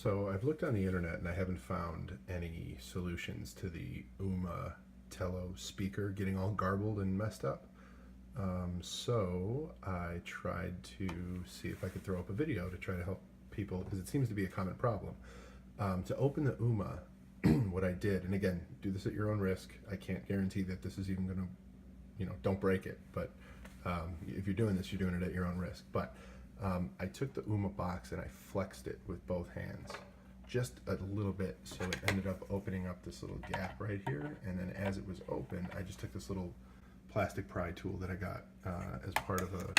So I've looked on the internet and I haven't found any solutions to the Ooma Telo speaker getting all garbled and messed up. So I tried to see if I could throw up a video to try to help people, because it seems to be a common problem. To open the Ooma, what I did, and again, do this at your own risk. I can't guarantee that this is even going to, don't break it. But if you're doing this, you're doing it at your own risk. But I took the Ooma box and I flexed it with both hands just a little bit, so it ended up opening up this little gap right here. And then as it was open, I just took this little plastic pry tool that I got as part of a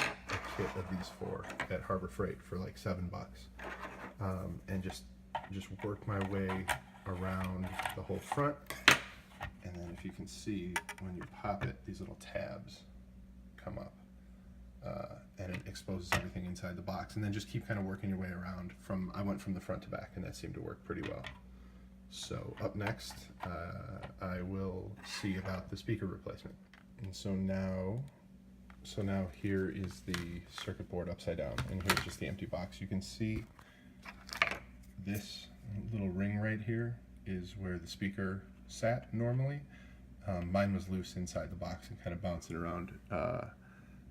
kit of these four at Harbor Freight for like $7, and just worked my way around the whole front. And then if you can see, when you pop it, these little tabs come up. And it exposes everything inside the box, and then just keep kind of working your way around. I went from the front to back, and that seemed to work pretty well. So up next, I will see about the speaker replacement. And so now here is the circuit board upside down, and here's just the empty box. You can see this little ring right here is where the speaker sat normally. Mine was loose inside the box and kind of bouncing around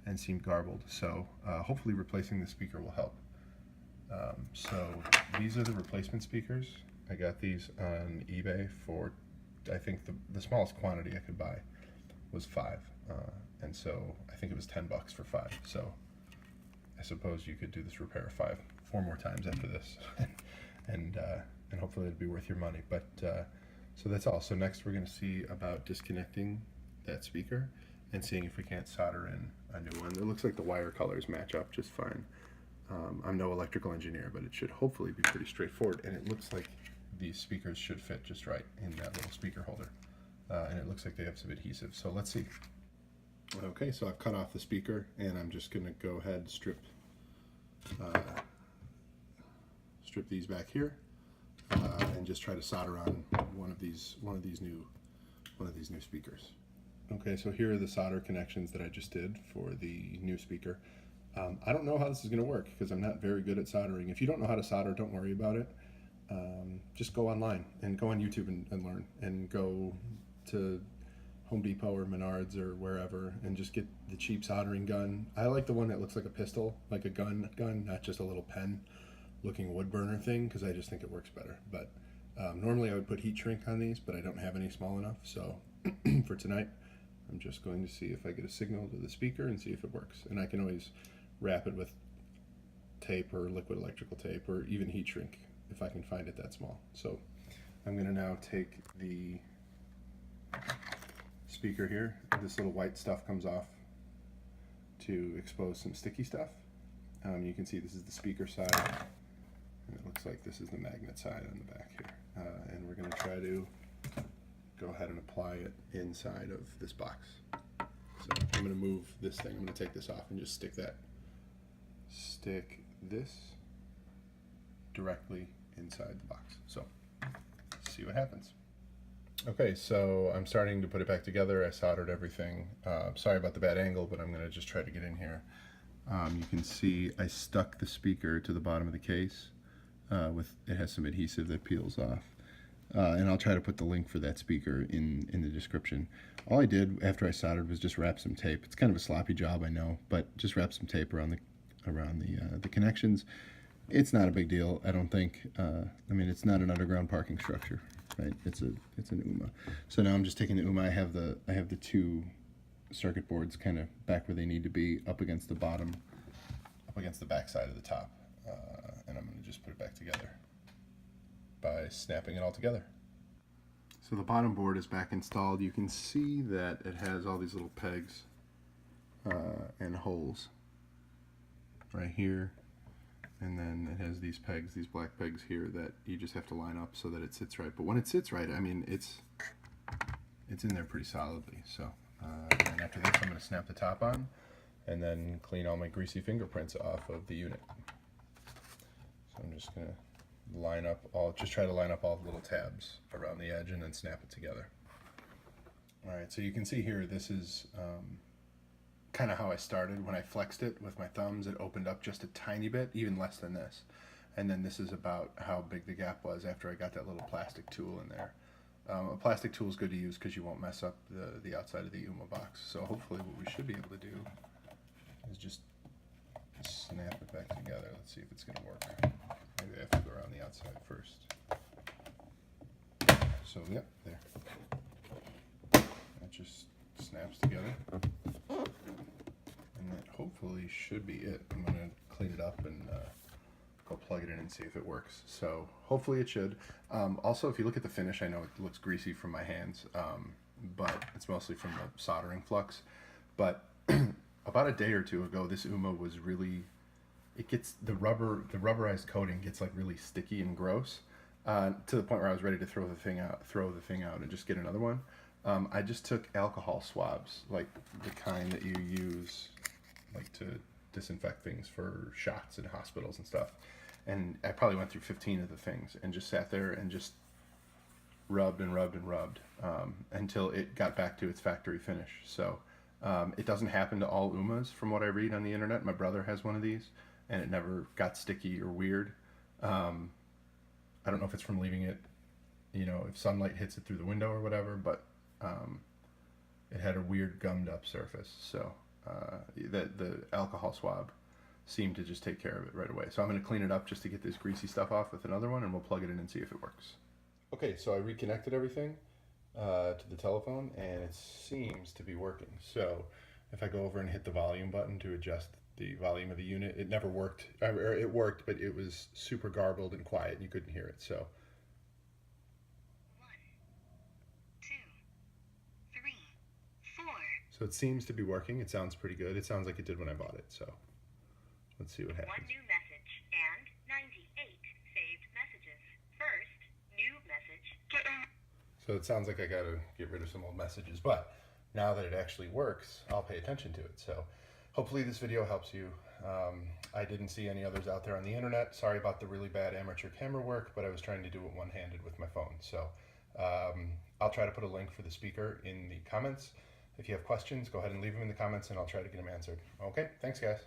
and seemed garbled. So hopefully replacing the speaker will help. So these are the replacement speakers. I got these on eBay for, I think the smallest quantity I could buy was 5. And so I think it was $10 for 5. So I suppose you could do this repair 4 more times after this. and hopefully it'd be worth your money. But so that's all. So next we're going to see about disconnecting that speaker and seeing if we can't solder in a new one. It looks like the wire colors match up just fine. I'm no electrical engineer, but it should hopefully be pretty straightforward. And it looks like these speakers should fit just right in that little speaker holder. And it looks like they have some adhesive. So let's see. Okay, so I've cut off the speaker, and I'm just going to go ahead and strip these back here, and just try to solder on one of these new speakers. Okay, so here are the solder connections that I just did for the new speaker. I don't know how this is going to work because I'm not very good at soldering. If you don't know how to solder, don't worry about it. Just go online and go on YouTube and learn, and go to Home Depot or Menards or wherever and just get the cheap soldering gun. I like the one that looks like a pistol, like a gun, not just a little pen looking wood burner thing, because I just think it works better. But normally I would put heat shrink on these, but I don't have any small enough. So for tonight, I'm just going to see if I get a signal to the speaker and see if it works. And I can always wrap it with tape or liquid electrical tape or even heat shrink if I can find it that small. So I'm going to now take the speaker here. This little white stuff comes off to expose some sticky stuff. You can see this is the speaker side, and it looks like this is the magnet side on the back here. And we're going to try to go ahead and apply it inside of this box. So I'm going to move this thing. I'm going to take this off and just stick this directly inside the box. So let's see what happens. Okay, so I'm starting to put it back together. I soldered everything. Sorry about the bad angle, but I'm going to just try to get in here. You can see I stuck the speaker to the bottom of the case. It has some adhesive that peels off. And I'll try to put the link for that speaker in the description. All I did after I soldered was just wrap some tape. It's kind of a sloppy job, I know, but just wrap some tape around the connections. It's not a big deal, I don't think. I mean, it's not an underground parking structure, right? It's an Ooma. So now I'm just taking the Ooma. I have the 2 circuit boards kind of back where they need to be, up against the bottom, up against the back side of the top, and I'm going to just put it back together by snapping it all together. So the bottom board is back installed. You can see that it has all these little pegs and holes right here, and then it has these pegs, these black pegs here, that you just have to line up so that it sits right. But when it sits right, I mean, it's in there pretty solidly. So and after this, I'm going to snap the top on and then clean all my greasy fingerprints off of the unit. So I'm just going to try to line up all the little tabs around the edge and then snap it together. Alright, so you can see here, this is kind of how I started. When I flexed it with my thumbs, it opened up just a tiny bit, even less than this. And then this is about how big the gap was after I got that little plastic tool in there. A plastic tool is good to use because you won't mess up the outside of the Ooma box. So hopefully what we should be able to do is just snap it back together. Let's see if it's going to work. Maybe I have to go around the outside first. So yep, there. That just snaps together. And that hopefully should be it. I'm going to clean it up and go plug it in and see if it works. So hopefully it should. Also, if you look at the finish, I know it looks greasy from my hands, but it's mostly from the soldering flux. But about a day or two ago, this Ooma was really, it gets the rubberized coating gets like really sticky and gross, to the point where I was ready to throw the thing out and just get another one. I just took alcohol swabs, like the kind that you use like to disinfect things for shots in hospitals and stuff. And I probably went through 15 of the things and just sat there and just rubbed and rubbed and rubbed until it got back to its factory finish. So it doesn't happen to all Oomas from what I read on the internet. My brother has one of these and it never got sticky or weird. I don't know if it's from leaving it, you know, if sunlight hits it through the window or whatever, but it had a weird gummed up surface. So the alcohol swab seemed to just take care of it right away. So I'm going to clean it up just to get this greasy stuff off with another one, and we'll plug it in and see if it works. Okay, so I reconnected everything to the telephone, and it seems to be working. So if I go over and hit the volume button to adjust the volume of the unit, it never worked. Or it worked, but it was super garbled and quiet, and you couldn't hear it. So 1, 2, 3, 4. So it seems to be working. It sounds pretty good. It sounds like it did when I bought it. So let's see what happens. 1 new message and 98 saved messages. First, new message. So it sounds like I gotta get rid of some old messages, but now that it actually works, I'll pay attention to it. So hopefully this video helps you. I didn't see any others out there on the internet. Sorry about the really bad amateur camera work, but I was trying to do it one-handed with my phone. So I'll try to put a link for the speaker in the comments. If you have questions, go ahead and leave them in the comments and I'll try to get them answered. Okay, thanks guys.